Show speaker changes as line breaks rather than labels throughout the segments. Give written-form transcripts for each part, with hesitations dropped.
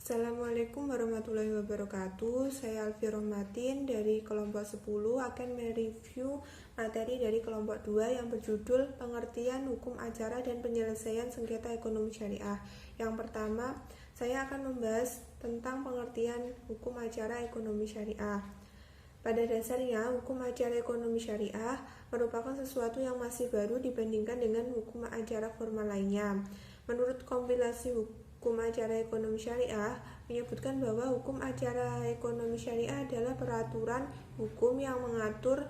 Assalamualaikum warahmatullahi wabarakatuh. Saya Alfi Rohmatin dari kelompok 10 akan mereview materi dari kelompok 2 yang berjudul Pengertian Hukum Acara dan Penyelesaian Sengketa Ekonomi Syariah. Yang pertama, saya akan membahas tentang pengertian hukum acara ekonomi syariah. Pada dasarnya, hukum acara ekonomi syariah merupakan sesuatu yang masih baru dibandingkan dengan hukum acara formal lainnya. Menurut kompilasi hukum acara ekonomi syariah menyebutkan bahwa hukum acara ekonomi syariah adalah peraturan hukum yang mengatur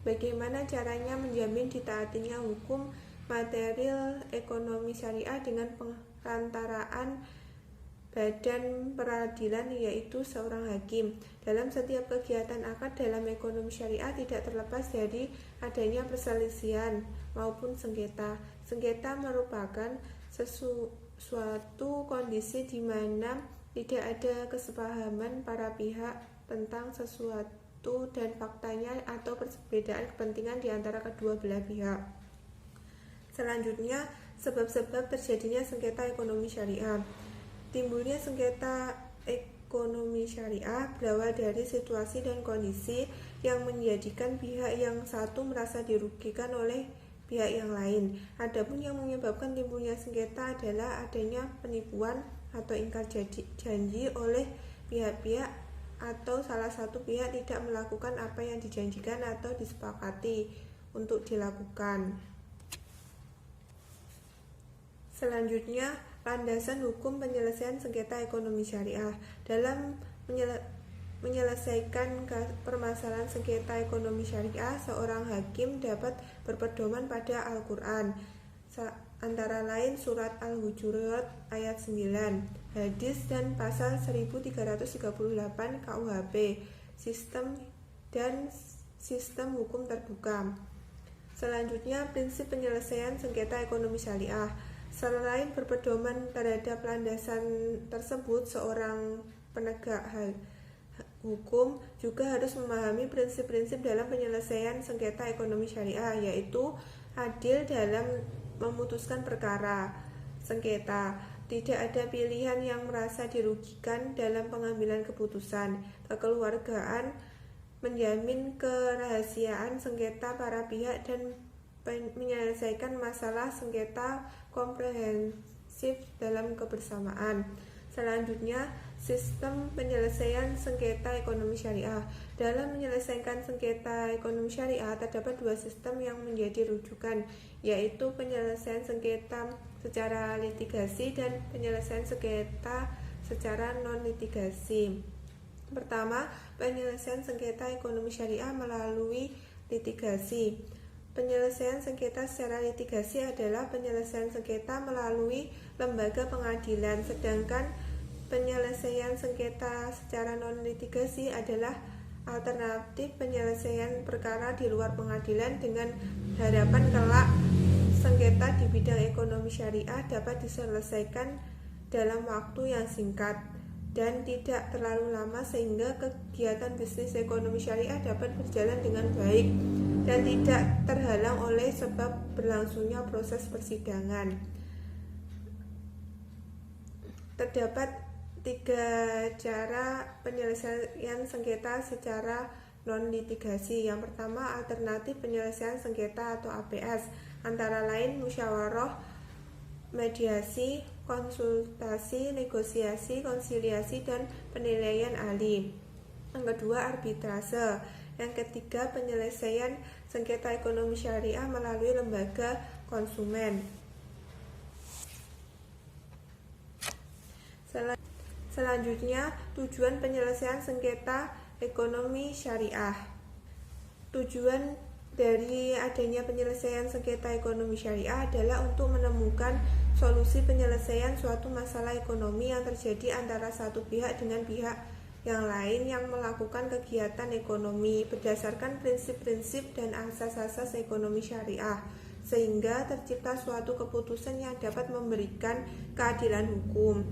bagaimana caranya menjamin ditaatinya hukum material ekonomi syariah dengan perantaraan badan peradilan, yaitu seorang hakim. Dalam setiap kegiatan akad dalam ekonomi syariah tidak terlepas dari adanya perselisihan maupun sengketa. Sengketa merupakan suatu kondisi di mana tidak ada kesepahaman para pihak tentang sesuatu dan faktanya atau perbedaan kepentingan di antara kedua belah pihak. Selanjutnya, sebab-sebab terjadinya sengketa ekonomi syariah. Timbulnya sengketa ekonomi syariah berawal dari situasi dan kondisi yang menjadikan pihak yang satu merasa dirugikan oleh pihak yang lain. Adapun yang menyebabkan timbulnya sengketa adalah adanya penipuan atau ingkar janji oleh pihak-pihak atau salah satu pihak tidak melakukan apa yang dijanjikan atau disepakati untuk dilakukan. Selanjutnya, landasan hukum penyelesaian sengketa ekonomi syariah. Dalam menyelesaikan permasalahan sengketa ekonomi syariah, seorang hakim dapat berpedoman pada Al-Quran, antara lain surat Al-Hujurat ayat 9, hadis dan pasal 1338 KUHP, sistem hukum terbuka. Selanjutnya, prinsip penyelesaian sengketa ekonomi syariah. Selain berpedoman terhadap landasan tersebut, seorang penegak hukum juga harus memahami prinsip-prinsip dalam penyelesaian sengketa ekonomi syariah, yaitu adil dalam memutuskan perkara sengketa, tidak ada pilihan yang merasa dirugikan dalam pengambilan keputusan, kekeluargaan, menjamin kerahasiaan sengketa para pihak, dan menyelesaikan masalah sengketa komprehensif dalam kebersamaan. Selanjutnya, sistem penyelesaian sengketa ekonomi syariah. Dalam menyelesaikan sengketa ekonomi syariah terdapat dua sistem yang menjadi rujukan, yaitu penyelesaian sengketa secara litigasi dan penyelesaian sengketa secara non-litigasi. Pertama, penyelesaian sengketa ekonomi syariah melalui litigasi. Penyelesaian sengketa secara litigasi adalah penyelesaian sengketa melalui lembaga pengadilan, sedangkan penyelesaian sengketa secara non-litigasi adalah alternatif penyelesaian perkara di luar pengadilan dengan harapan kelak sengketa di bidang ekonomi syariah dapat diselesaikan dalam waktu yang singkat dan tidak terlalu lama sehingga kegiatan bisnis ekonomi syariah dapat berjalan dengan baik dan tidak terhalang oleh sebab berlangsungnya proses persidangan. Terdapat tiga cara penyelesaian sengketa secara non-litigasi. Yang pertama, alternatif penyelesaian sengketa atau APS, antara lain musyawarah, mediasi, konsultasi, negosiasi, konsiliasi, dan penilaian ahli. Yang kedua, arbitrase. Yang ketiga, penyelesaian sengketa ekonomi syariah melalui lembaga konsumen. Selanjutnya, tujuan penyelesaian sengketa ekonomi syariah. Tujuan dari adanya penyelesaian sengketa ekonomi syariah adalah untuk menemukan solusi penyelesaian suatu masalah ekonomi yang terjadi antara satu pihak dengan pihak yang lain yang melakukan kegiatan ekonomi berdasarkan prinsip-prinsip dan asas-asas ekonomi syariah, sehingga tercipta suatu keputusan yang dapat memberikan keadilan hukum,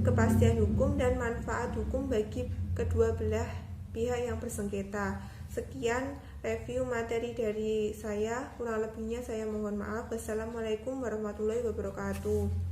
kepastian hukum, dan manfaat hukum bagi kedua belah pihak yang bersengketa. Sekian review materi dari saya, kurang lebihnya saya mohon maaf. Wassalamualaikum warahmatullahi wabarakatuh.